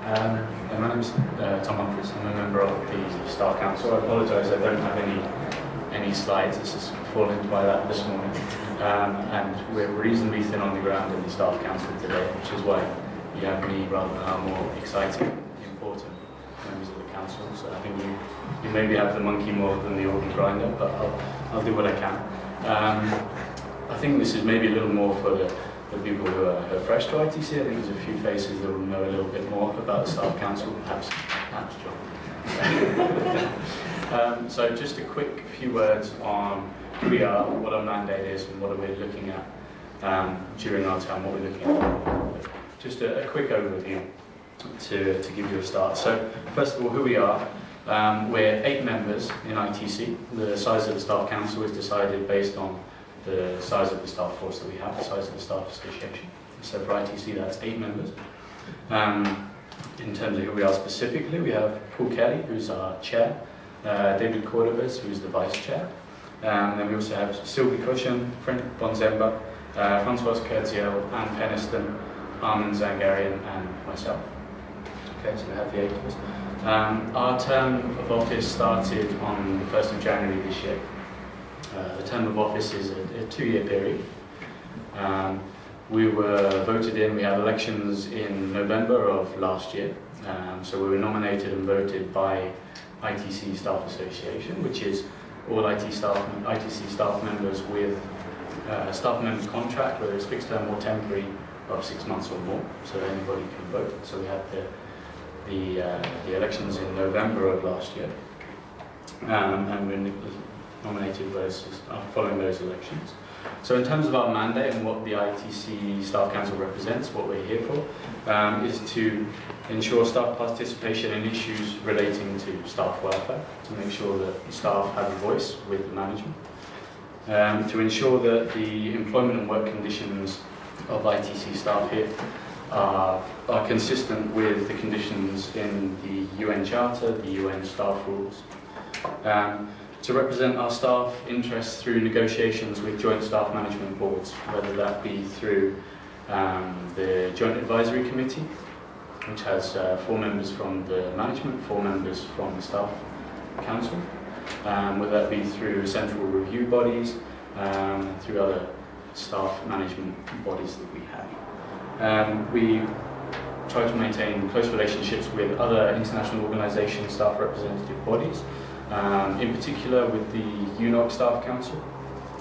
My name is Tom Humphries. I'm a member of the Staff Council. I apologise, I don't have any slides. This has fallen into my lap this morning. And we're reasonably thin on the ground in the Staff Council today, which is why you have me rather than our more exciting, important members of the Council. So I think you maybe have the monkey more than the organ grinder, but I'll do what I can. I think this is maybe a little more for the people who are fresh to ITC. I think there's a few faces that will know a little bit more about the Staff Council, perhaps John. So just a quick few words on who we are, what our mandate is, and what we're looking at during our time, what we're looking at. Just a quick overview to give you a start. So first of all, who we are. We're 8 members in ITC. The size of the Staff Council is decided based on the size of the staff force that we have, the size of the staff association. So for ITC, that's 8 members. In terms of who we are specifically, we have Paul Kelly, who's our chair, David Cordovez, who's the vice chair, and then we also have Sylvie Cushion, Frank Bonzemba, Francois Kurziel, Anne Peniston, Armin Zangarian, and myself. Okay, so we have the 8 of us. Our term of office started on the 1st of January this year. The term of office is a 2-year period. We were voted in, we had elections in November of last year. So we were nominated and voted by ITC Staff Association, which is all ITC staff members with a staff member contract, whether it's fixed term or temporary, of 6 months or more, so anybody can vote. So we had the elections in November of last year, and we're nominated following those elections. So in terms of our mandate and what the ITC Staff Council represents, what we're here for, is to ensure staff participation in issues relating to staff welfare, to make sure that staff have a voice with the management, to ensure that the employment and work conditions of ITC staff here are consistent with the conditions in the UN Charter, the UN staff rules, to represent our staff interests through negotiations with joint staff management boards, whether that be through the Joint Advisory Committee, which has 4 members from the management, 4 members from the Staff Council, whether that be through central review bodies, through other staff management bodies that we have. We try to maintain close relationships with other international organisations, staff representative bodies, in particular with the UNOC Staff Council.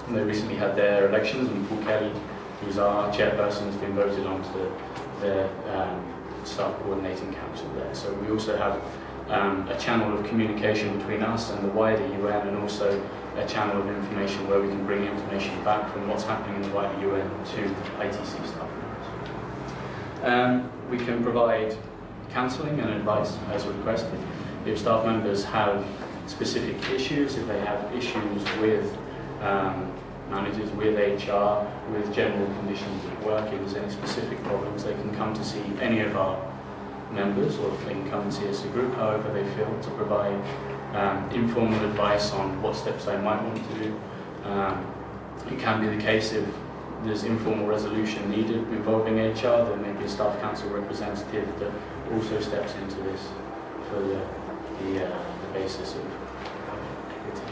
And they recently had their elections, and Paul Kelly, who's our chairperson, has been voted onto their staff coordinating council there. So we also have a channel of communication between us and the wider UN, and also a channel of information where we can bring information back from what's happening in the wider UN to ITC staff members. We can provide counselling and advice as requested. If staff members have specific issues, if they have issues with managers, with HR, with general conditions at work, if there's any specific problems, they can come to see any of our members, or they can come and see us as a group, however they feel, to provide informal advice on what steps they might want to do. It can be the case if there's informal resolution needed involving HR, there may be a staff council representative that also steps into this for the basis of activity.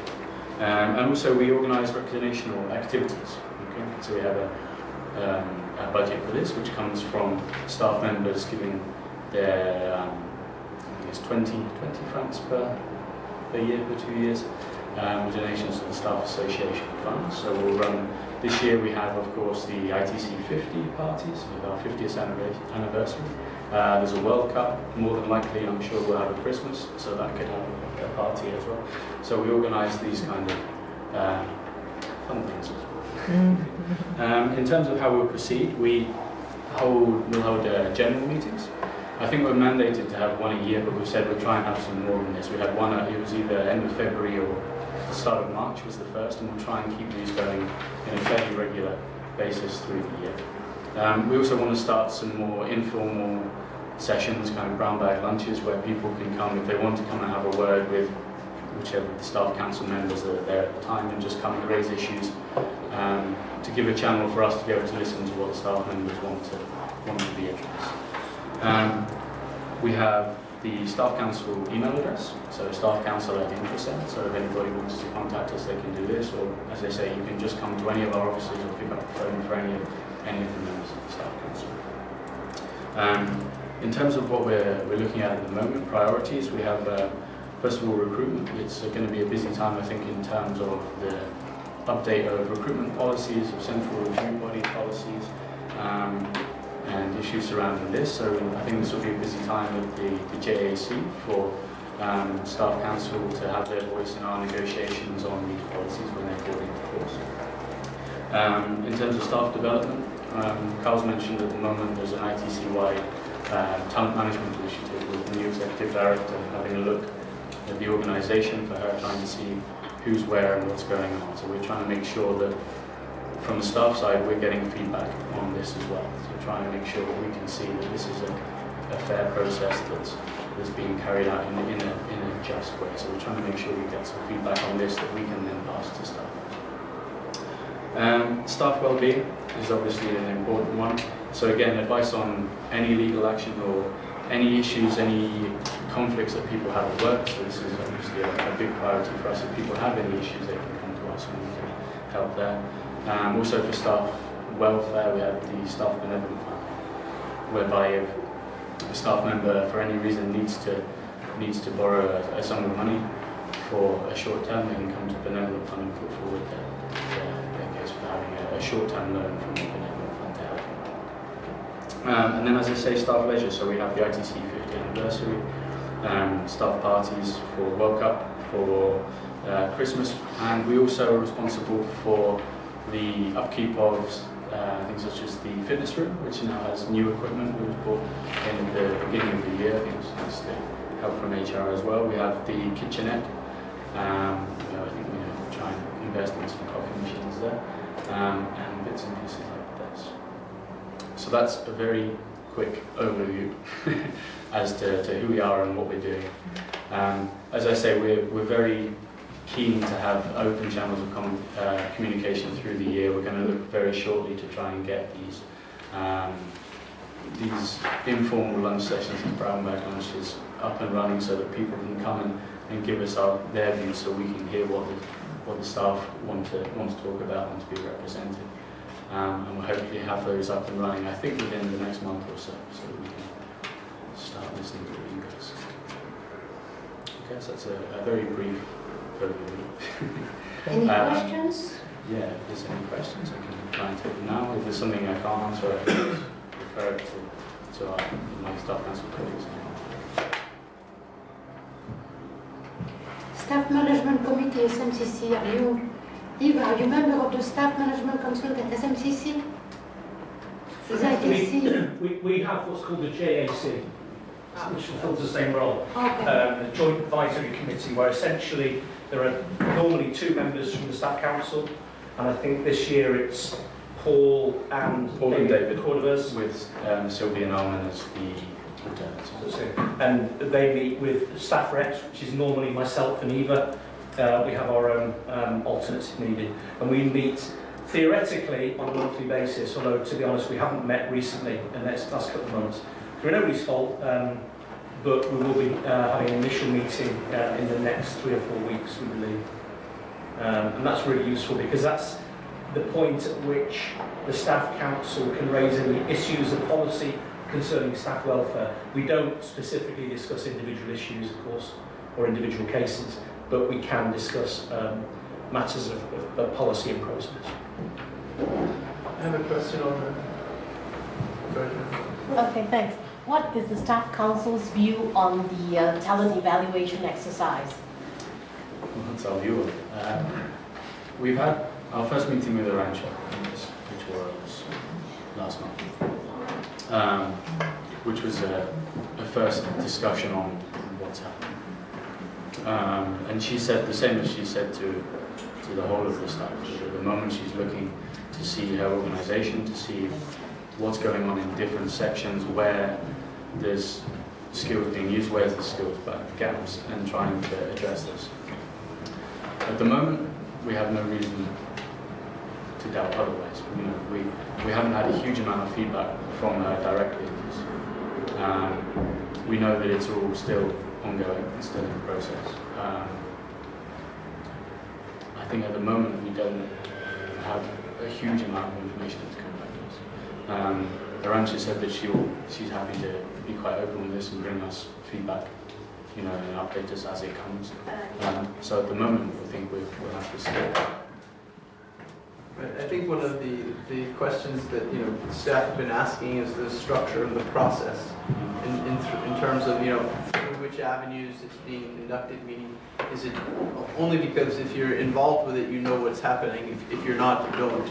And also we organise recreational activities. Okay? So we have a budget for this, which comes from staff members giving their, I think it's 20 francs per year for 2 years, donations to the Staff Association Fund. So we'll run, this year we have of course the ITC 50 parties with our 50th anniversary. There's a World Cup, more than likely I'm sure we'll have a Christmas, so that could have a party as well. So we organise these kind of fun things as well. In terms of how we'll proceed, we'll hold general meetings. I think we're mandated to have one a year, but we've said we'll try and have some more than this. We had one, it was either end of February or the start of March was the first, and we'll try and keep these going in a fairly regular basis through the year. We also want to start some more informal sessions, kind of brown bag lunches, where people can come if they want to come and have a word with whichever of the staff council members that are there at the time, and just come and raise issues, to give a channel for us to be able to listen to what the staff members want to be addressed. We have the Staff Council email address, so staffcouncil@infosec, so if anybody wants to contact us, they can do this, or as I say, you can just come to any of our offices or pick up the phone for any of the members of the Staff Council. In terms of what we're looking at the moment, priorities, we have, first of all, recruitment. It's going to be a busy time, I think, in terms of the update of recruitment policies, of central review body policies, and issues surrounding this. So I think this will be a busy time with the JAC for Staff Council to have their voice in our negotiations on these policies when they're called into force. In terms of staff development, Carl's mentioned at the moment there's an ITC-wide talent management initiative with the new executive director having a look at the organisation for her, trying to see who's where and what's going on. So we're trying to make sure that from the staff side we're getting feedback on this as well. So trying to make sure that we can see that this is a fair process that's being carried out in a just way. So we're trying to make sure we get some feedback on this that we can then pass to staff. Staff well-being is obviously an important one. So again, advice on any legal action or any issues, any conflicts that people have at work. So this is obviously a big priority for us. If people have any issues, they can come to us and we can help there. Also for staff welfare, we have the Staff Benevolent Fund, whereby if a staff member for any reason needs to borrow a sum of money for a short term, they can come to Benevolent Fund and put forward their case for having a short-term loan from the Benevolent Fund to help them. And then, as I say, staff leisure. So we have the ITC 50th anniversary, staff parties for World Cup, for Christmas, and we also are responsible for the upkeep of things such as the fitness room, which now has new equipment we bought in the beginning of the year. I think it's the help from HR as well. We have the kitchenette. I think we try and invest in some coffee machines there, and bits and pieces like this. So that's a very quick overview as to who we are and what we're doing. As I say, we're very keen to have open channels of communication through the year. We're going to look very shortly to try and get these informal lunch sessions, these brown bag lunches, up and running so that people can come and give us their views, so we can hear what the staff want to talk about and to be represented. And we'll hopefully have those up and running, I think, within the next month or so that we can start listening to you guys. Okay, so that's a very brief overview. Any questions? Yeah, if there's any questions, I can try and take them now. If there's something I can't answer, I can just refer it to my staff council colleagues. Staff Management Committee, SMCC, Eva, are you member of the Staff Management Council at SMCC? Is ITC? We have what's called the JAC, which fulfills the same role. Okay. The Joint Advisory Committee, where essentially there are normally 2 members from the Staff Council, and I think this year it's Paul and David Cordovers, with Sylvia Norman as the alternative. And they meet with staff reps, which is normally myself and Eva. We have our own alternates if needed, and we meet theoretically on a monthly basis, although to be honest we haven't met recently in the last couple of months. Through nobody's fault, but we will be having an initial meeting in the next 3 or 4 weeks, we believe. And that's really useful because that's the point at which the Staff Council can raise any issues of policy concerning staff welfare. We don't specifically discuss individual issues, of course, or individual cases, but we can discuss matters of policy and process. I have a question on that. Okay, thanks. What is the Staff Council's view on the talent evaluation exercise? Well, that's our view of it. We've had our first meeting with Arancha, which was last month, which was a first discussion on what's happening. And she said the same as she said to the whole of the staff. At the moment she's looking to see her organisation, to see what's going on in different sections, where there's skills being used, where's the skills gaps, and trying to address this. At the moment, we have no reason to doubt otherwise. We haven't had a huge amount of feedback from her directly. We know that it's all still ongoing and still in process. I think at the moment we don't have a huge amount of information that's coming back to us. Arantxa said that she's happy to be quite open with this and bring us feedback, and update us as it comes. So at the moment, I think we'll have to see. Right. I think one of the questions that staff have been asking is the structure of the process in terms of through which avenues it's being conducted. Meaning, is it only because if you're involved with it, you know what's happening. If you're not, you don't.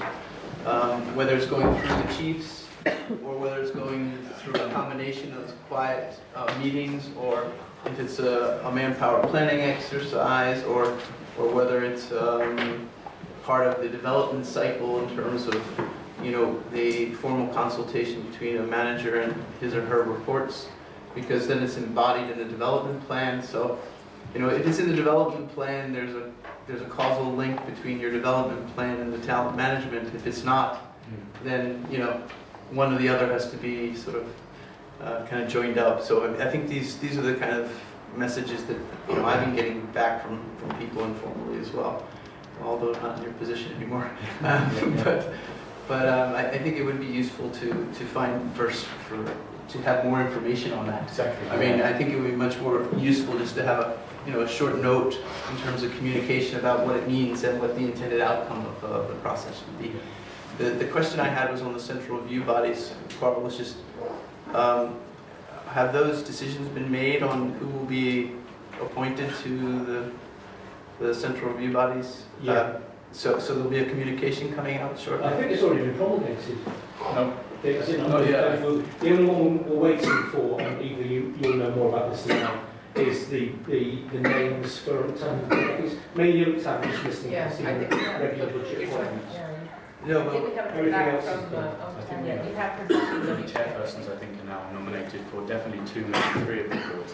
Whether it's going through the chiefs or whether it's going through a combination of quiet meetings, or if it's a manpower planning exercise, or whether it's part of the development cycle in terms of the formal consultation between a manager and his or her reports, because then it's embodied in the development plan. So if it's in the development plan, there's a causal link between your development plan and the talent management. If it's not, then one or the other has to be sort of kind of joined up. So I think these are the kind of messages that I've been getting back from people informally as well, although not in your position anymore. But I think it would be useful to find first to have more information on that. Exactly. I mean, I think it would be much more useful just to have a short note in terms of communication about what it means and what the intended outcome of the process would be. The question I had was on the central review bodies. Carl was just, have those decisions been made on who will be appointed to the central review bodies? Yeah. So there'll be a communication coming out shortly? I think it's already been promulgated. No. Is it not? Oh, yeah. The only one we're waiting for, and either you'll know more about this than I, is the names for mainly you looked at just listening to regular budget appointments. No, I think we haven't heard everything back else is from done. yet. We have heard back from The the chairpersons, I think, are now nominated for definitely 2, maybe 3 of the boards.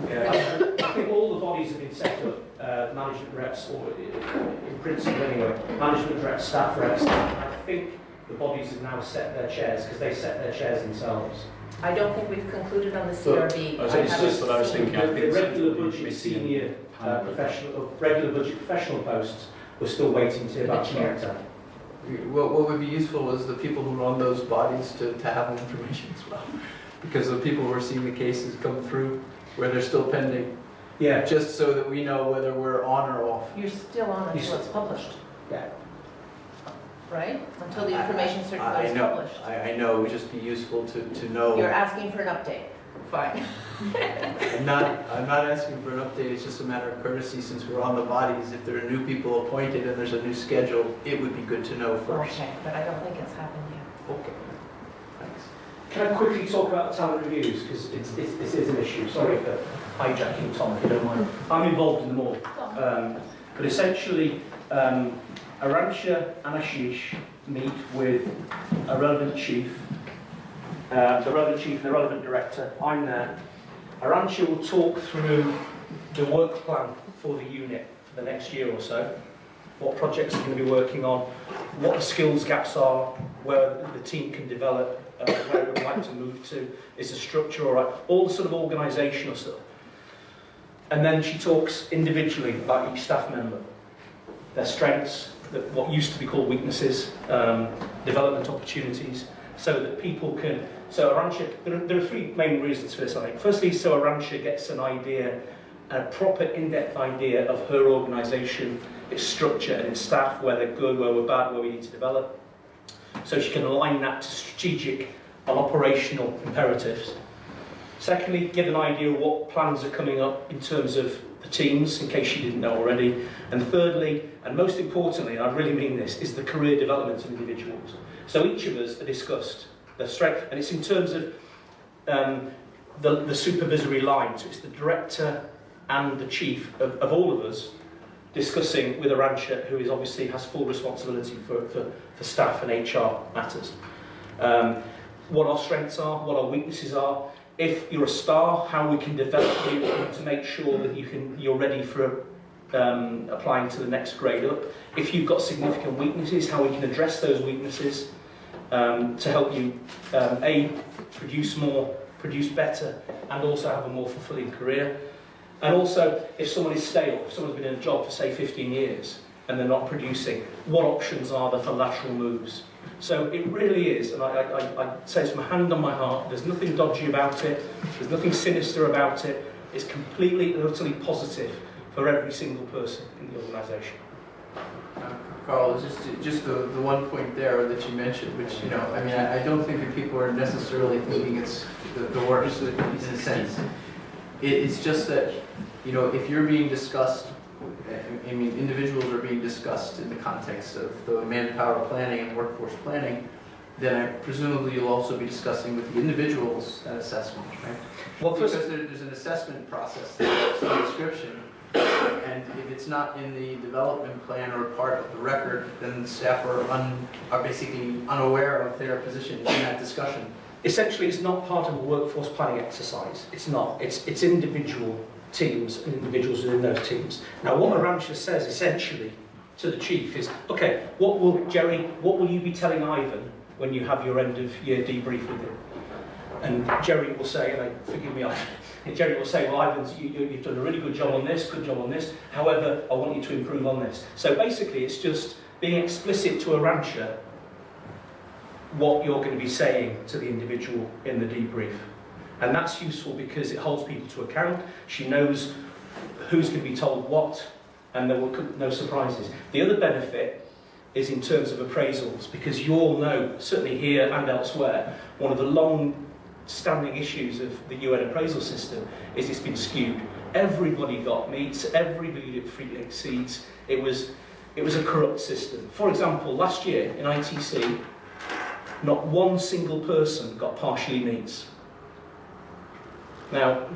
Yeah, I think all the bodies have been set up, management reps, or in principle anyway, management reps, staff reps. I think the bodies have now set their chairs, because they set their chairs themselves. I don't think we've concluded on the CRB. It's just what I was thinking. I The think regular budget senior regular budget professional posts, we're still waiting to hear back from the What would be useful is the people who run those bodies to have information as well. Because the people who are seeing the cases come through where they're still pending, Yeah. just so that we know whether we're on or off. You're still on until it's published, Yeah. right? Until the information circular is published. I know, it would just be useful to know. You're asking for an update. Fine. I'm not asking for an update, it's just a matter of courtesy since we're on the bodies. If there are new people appointed and there's a new schedule, it would be good to know first. Okay, but I don't think it's happened yet. Okay. Thanks. Can I quickly talk about talent reviews, because this is an issue. Sorry for hijacking, Tom, if you don't mind. I'm involved in them all. But essentially, Arantxa and Ashish meet with a relevant chief, the relevant chief and the relevant director. I'm there. Arantxa will talk through the work plan for the unit for the next year or so, what projects are going to be working on, what the skills gaps are, where the team can develop, where we'd like to move to, is the structure all right, all the sort of organisational stuff. And then she talks individually about each staff member, their strengths, what used to be called weaknesses, development opportunities, so that people can. So Arantxa, there are 3 main reasons for this, I think. Firstly, so Arantxa gets an idea, a proper in-depth idea of her organisation, its structure and its staff, where they're good, where we're bad, where we need to develop. So she can align that to strategic and operational imperatives. Secondly, give an idea of what plans are coming up in terms of the teams, in case you didn't know already. And thirdly, and most importantly, and I really mean this, is the career development of individuals. So each of us are discussed their strength, and it's in terms of the supervisory line. So it's the director and the chief of all of us discussing with Arantxa, who is obviously has full responsibility for staff and HR matters. What our strengths are, what our weaknesses are. If you're a star, how we can develop you to make sure that you're ready for applying to the next grade up. If you've got significant weaknesses, how we can address those weaknesses to help you A, produce more produce better, and also have a more fulfilling career. And also, if someone is stale, if someone's been in a job for say 15 years and they're not producing, what options are there for lateral moves? So it really is, and I say this from my hand on my heart, there's nothing dodgy about it, there's nothing sinister about it, it's completely and utterly positive for every single person in the organisation. Carl, just the one point there that you mentioned, which, you know, I mean, I don't think that people are necessarily thinking it's the worst in a sense. It's just that, you know, if you're being discussed, I mean, individuals are being discussed in the context of the manpower planning and workforce planning, then presumably you'll also be discussing with the individuals that assessment, right? Well, because there's an assessment process, there's some description, and if it's not in the development plan or part of the record, then staff are basically unaware of their position in that discussion. Essentially, it's not part of a workforce planning exercise. It's not. It's individual teams and individuals within those teams. Now, what Arantxa says essentially to the chief is, okay, what will you be telling Ivan when you have your end of year debrief with him? And Jerry will say, and forgive me, Jerry will say, well, Ivan, you've done a really good job on this, however, I want you to improve on this. So basically, it's just being explicit to Arantxa what you're going to be saying to the individual in the debrief. And that's useful because it holds people to account. She knows who's going to be told what, and there will be no surprises. The other benefit is in terms of appraisals, because you all know, certainly here and elsewhere, one of the long-standing issues of the UN appraisal system is it's been skewed. Everybody got meets, everybody exceeds. It was a corrupt system. For example, last year in ITC, not one single person got partially meets. Now,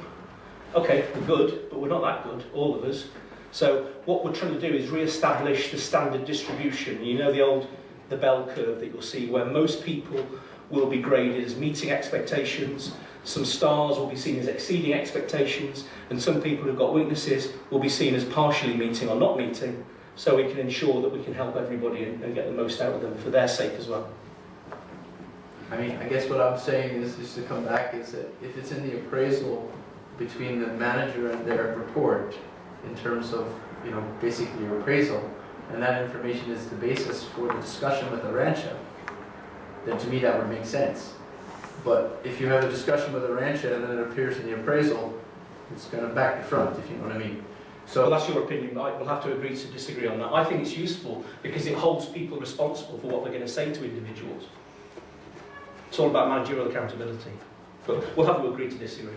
okay, we're good, but we're not that good, all of us. So what we're trying to do is re-establish the standard distribution. You know the bell curve that you'll see where most people will be graded as meeting expectations, some stars will be seen as exceeding expectations, and some people who've got weaknesses will be seen as partially meeting or not meeting, so we can ensure that we can help everybody and get the most out of them for their sake as well. I mean, I guess what I'm saying is, just to come back, is that if it's in the appraisal between the manager and their report, in terms of, you know, basically your appraisal, and that information is the basis for the discussion with Arantxa, then to me that would make sense. But if you have a discussion with Arantxa and then it appears in the appraisal, it's kind of back to front, if you know what I mean. So well, that's your opinion, but we'll have to agree to disagree on that. I think it's useful because it holds people responsible for what they're going to say to individuals. It's all about managerial accountability. But we'll have to agree to disagree.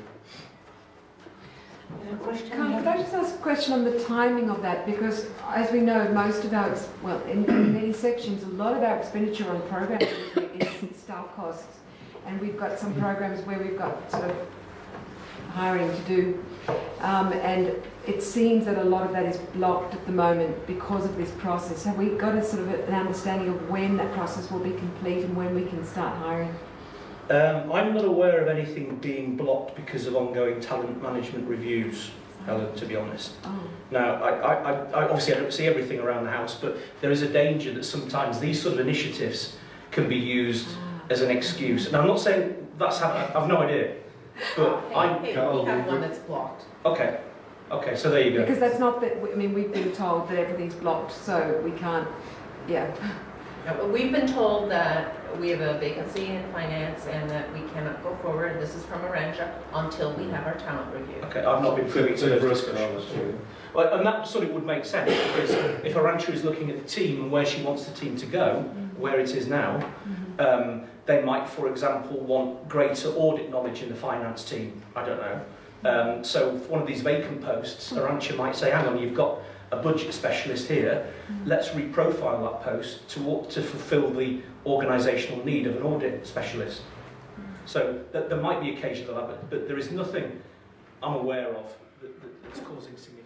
Could I just ask a question on the timing of that? Because, as we know, most of our, well, in many sections, a lot of our expenditure on programs is staff costs. And we've got some programs where we've got sort of hiring to do. And it seems that a lot of that is blocked at the moment because of this process. Have we got a sort of an understanding of when that process will be complete and when we can start hiring? I'm not aware of anything being blocked because of ongoing talent management reviews, Helen, to be honest. Oh. Now, I obviously I don't see everything around the house, but there is a danger that sometimes these sort of initiatives can be used as an excuse. Now, I'm not saying that's happening, I've no idea. But we have one that's blocked. Okay, so there you go. Because that's not that, I mean, we've been told that everything's blocked, so we can't, yeah. We've been told that we have a vacancy in finance and that we cannot go forward, this is from Arantxa, until we have our talent review. Okay, I've not been privy to the discussions. Well, and that sort of would make sense, because if Arantxa is looking at the team and where she wants the team to go, where it is now, they might, for example, want greater audit knowledge in the finance team. I don't know. So for one of these vacant posts, Arantxa might say, hang on, you've got a budget specialist here, let's reprofile that post to fulfil the organisational need of an audit specialist. So there might be occasions of that, but there is nothing I'm aware of that's causing significant